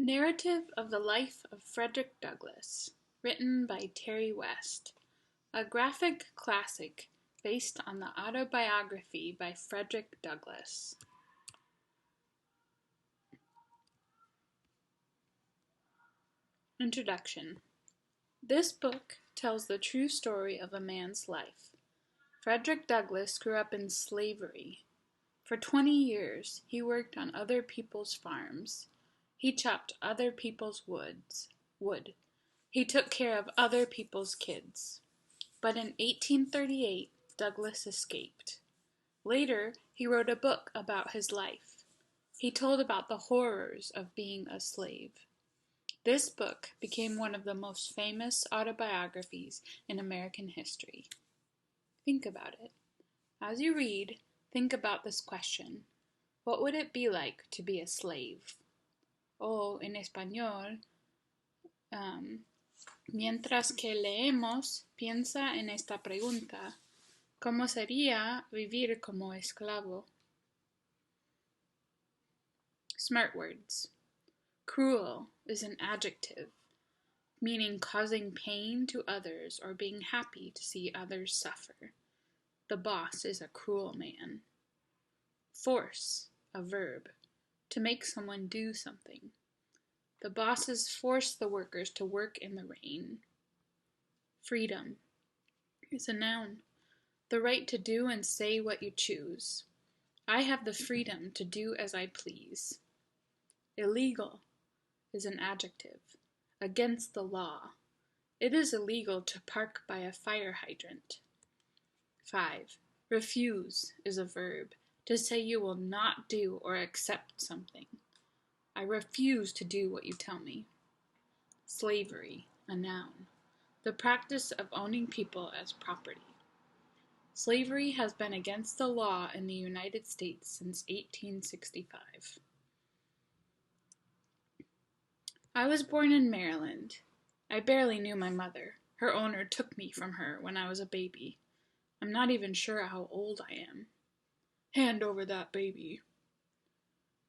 Narrative of the Life of Frederick Douglas, written by Terry West, a graphic classic based on the autobiography by Frederick Douglass. Introduction. This book tells the true story of a man's life. Frederick Douglass grew up in slavery. For 20 years, he worked on other people's farms. He chopped other people's wood. He took care of other people's kids. But in 1838, Douglass escaped. Later, he wrote a book about his life. He told about the horrors of being a slave. This book became one of the most famous autobiographies in American history. Think about it. As you read, think about this question. What would it be like to be a slave? O en español, mientras que leemos, piensa en esta pregunta. ¿Cómo sería vivir como esclavo? Smart words. Cruel is an adjective, meaning causing pain to others or being happy to see others suffer. The boss is a cruel man. Force, a verb, to make someone do something. The bosses force the workers to work in the rain. Freedom is a noun, the right to do and say what you choose. I have the freedom to do as I please. Illegal is an adjective, against the law. It is illegal to park by a fire hydrant. 5. Refuse is a verb, to say you will not do or accept something. I refuse to do what you tell me. Slavery, a noun, the practice of owning people as property. Slavery has been against the law in the United States since 1865. I was born in Maryland. I barely knew my mother. Her owner took me from her when I was a baby. I'm not even sure how old I am. Hand over that baby.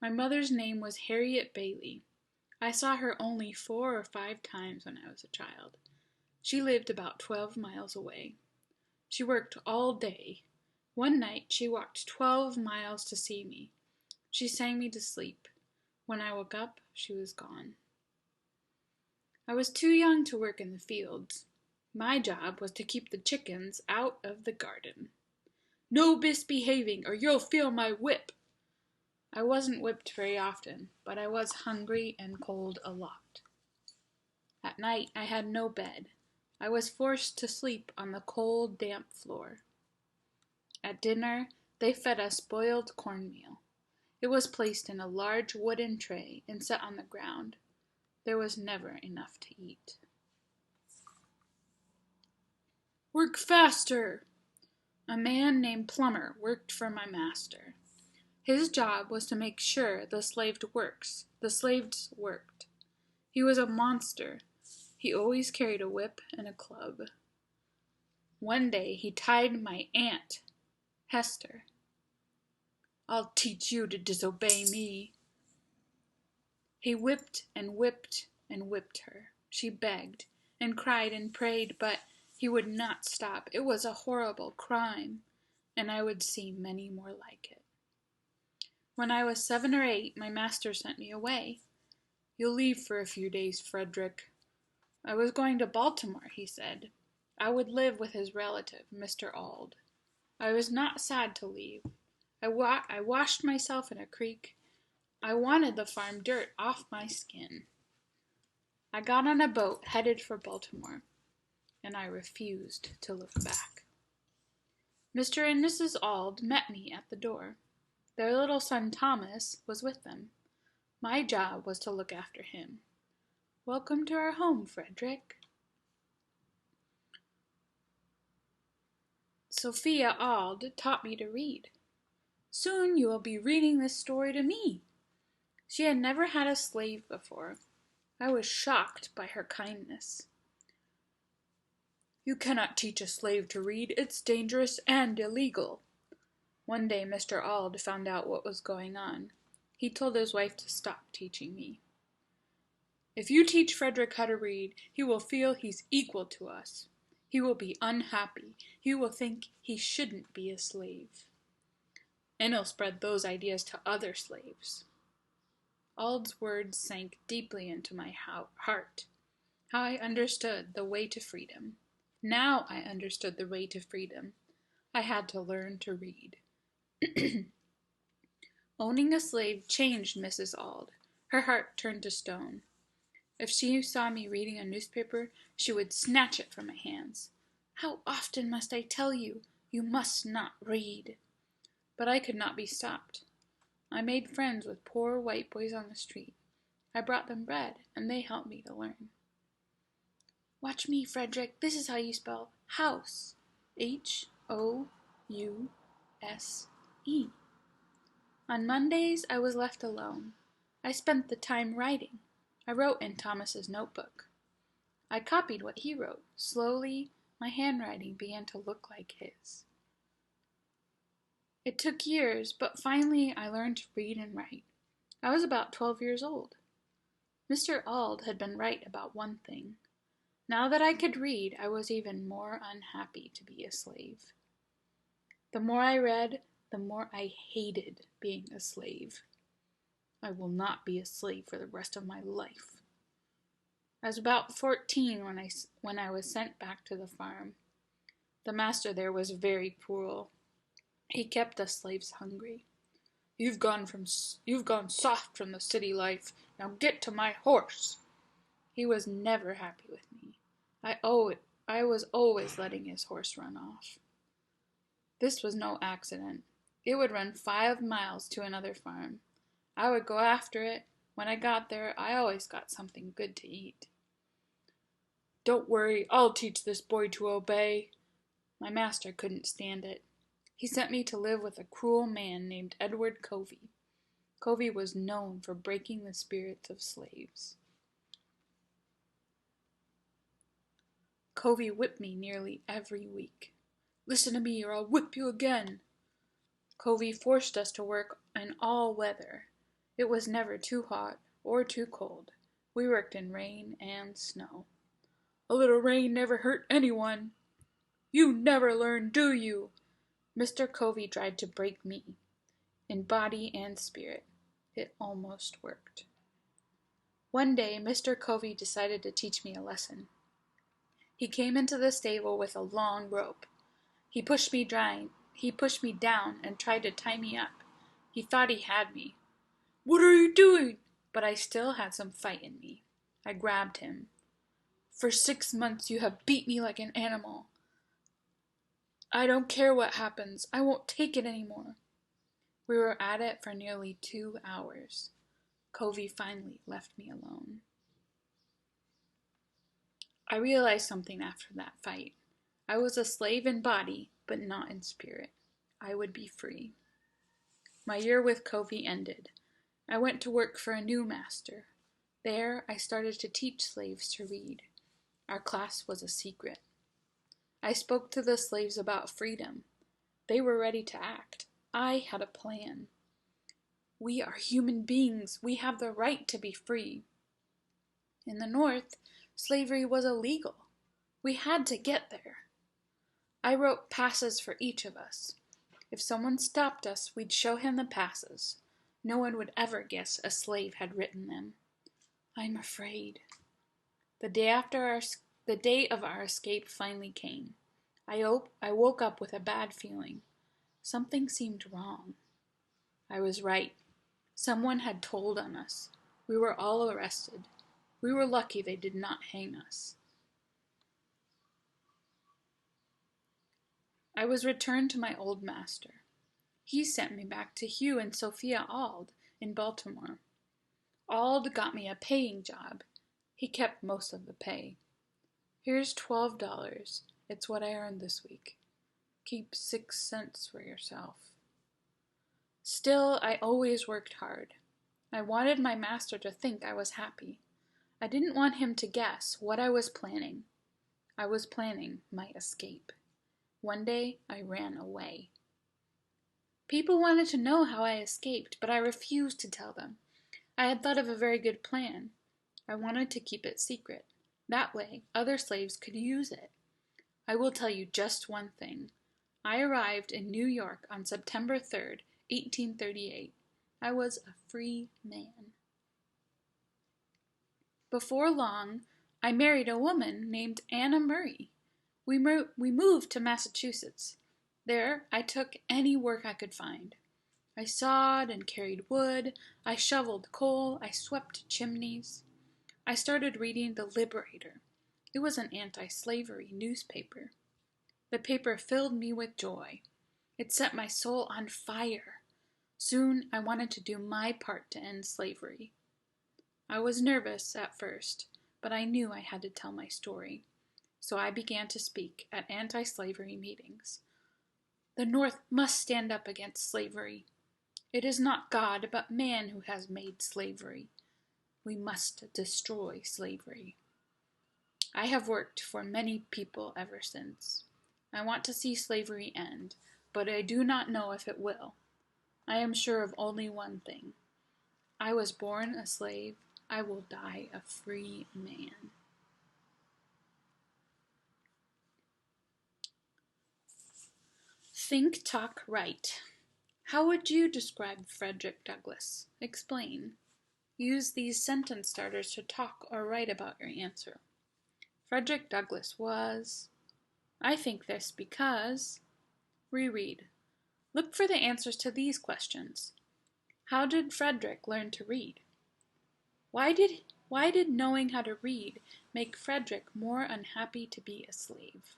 My mother's name was Harriet Bailey. I saw her only 4 or 5 times when I was a child. She lived about 12 miles away. She worked all day. One night she walked 12 miles to see me. She sang me to sleep. When I woke up, she was gone. I was too young to work in the fields. My job was to keep the chickens out of the garden. No misbehaving, or you'll feel my whip. I wasn't whipped very often, but I was hungry and cold a lot. At night, I had no bed. I was forced to sleep on the cold, damp floor. At dinner, they fed us boiled cornmeal. It was placed in a large wooden tray and set on the ground. There was never enough to eat. Work faster! A man named Plummer worked for my master. His job was to make sure the slaves worked. He was a monster. He always carried a whip and a club. One day he tied my aunt, Hester. I'll teach you to disobey me. He whipped and whipped and whipped her. She begged and cried and prayed, but he would not stop. It was a horrible crime, and I would see many more like it. When I was 7 or 8, my master sent me away. You'll leave for a few days, Frederick. I was going to Baltimore, he said. I would live with his relative, Mr. Auld. I was not sad to leave. I washed myself in a creek. I wanted the farm dirt off my skin. I got on a boat headed for Baltimore, and I refused to look back. Mr. and Mrs. Auld met me at the door. Their little son Thomas was with them. My job was to look after him. Welcome to our home, Frederick. Sophia Auld taught me to read. Soon you will be reading this story to me. She had never had a slave before. I was shocked by her kindness. You cannot teach a slave to read. It's dangerous and illegal. One day Mr. Auld found out what was going on. He told his wife to stop teaching me. If you teach Frederick how to read, he will feel he's equal to us. He will be unhappy. He will think he shouldn't be a slave. And he'll spread those ideas to other slaves. Ald's words sank deeply into my heart. How I understood the way to freedom. Now I understood the way to freedom. I had to learn to read. Owning a slave changed Mrs. Auld. Her heart turned to stone. If she saw me reading a newspaper, she would snatch it from my hands. How often must I tell you, you must not read? But I could not be stopped. I made friends with poor white boys on the street. I brought them bread, and they helped me to learn. Watch me, Frederick. This is how you spell house. House. On Mondays, I was left alone. I spent the time writing. I wrote in Thomas's notebook. I copied what he wrote. Slowly, my handwriting began to look like his. It took years, but finally I learned to read and write. I was about 12 years old. Mr. Auld had been right about one thing. Now that I could read, I was even more unhappy to be a slave. The more I read, the more I hated being a slave. I will not be a slave for the rest of my life. I was about 14 when I was sent back to the farm. The master there was very cruel. He kept us slaves hungry. You've gone soft from the city life. Now get to my horse. He was never happy with me. I was always letting his horse run off. This was no accident. It would run 5 miles to another farm. I would go after it. When I got there, I always got something good to eat. Don't worry, I'll teach this boy to obey. My master couldn't stand it. He sent me to live with a cruel man named Edward Covey. Covey was known for breaking the spirits of slaves. Covey whipped me nearly every week. Listen to me or I'll whip you again. Covey forced us to work in all weather. It was never too hot or too cold. We worked in rain and snow. A little rain never hurt anyone. You never learn, do you? Mr. Covey tried to break me, in body and spirit. It almost worked. One day, Mr. Covey decided to teach me a lesson. He came into the stable with a long rope. He pushed me down and tried to tie me up. He thought he had me. What are you doing? But I still had some fight in me. I grabbed him. For 6 months you have beat me like an animal. I don't care what happens. I won't take it anymore. We were at it for nearly 2 hours. Covey finally left me alone. I realized something after that fight. I was a slave in body, but not in spirit. I would be free. My year with Covey ended. I went to work for a new master. There, I started to teach slaves to read. Our class was a secret. I spoke to the slaves about freedom. They were ready to act. I had a plan. We are human beings. We have the right to be free. In the North, slavery was illegal. We had to get there. I wrote passes for each of us. If someone stopped us, we'd show him the passes. No one would ever guess a slave had written them. I'm afraid. The day of our escape finally came. I woke up with a bad feeling. Something seemed wrong. I was right. Someone had told on us. We were all arrested. We were lucky they did not hang us. I was returned to my old master. He sent me back to Hugh and Sophia Auld in Baltimore. Auld got me a paying job. He kept most of the pay. Here's $12. It's what I earned this week. Keep 6 cents for yourself. Still, I always worked hard. I wanted my master to think I was happy. I didn't want him to guess what I was planning. I was planning my escape. One day, I ran away. People wanted to know how I escaped, but I refused to tell them. I had thought of a very good plan. I wanted to keep it secret. That way, other slaves could use it. I will tell you just one thing. I arrived in New York on September 3rd, 1838. I was a free man. Before long, I married a woman named Anna Murray. We moved to Massachusetts. There, I took any work I could find. I sawed and carried wood. I shoveled coal. I swept chimneys. I started reading The Liberator. It was an anti-slavery newspaper. The paper filled me with joy. It set my soul on fire. Soon I wanted to do my part to end slavery. I was nervous at first, but I knew I had to tell my story. So I began to speak at anti-slavery meetings. The North must stand up against slavery. It is not God, but man who has made slavery. We must destroy slavery. I have worked for many people ever since. I want to see slavery end, but I do not know if it will. I am sure of only one thing. I was born a slave. I will die a free man. Think, talk, write. How would you describe Frederick Douglass? Explain. Use these sentence starters to talk or write about your answer. Frederick Douglass was. I think this because. Reread. Look for the answers to these questions. How did Frederick learn to read? Why did knowing how to read make Frederick more unhappy to be a slave?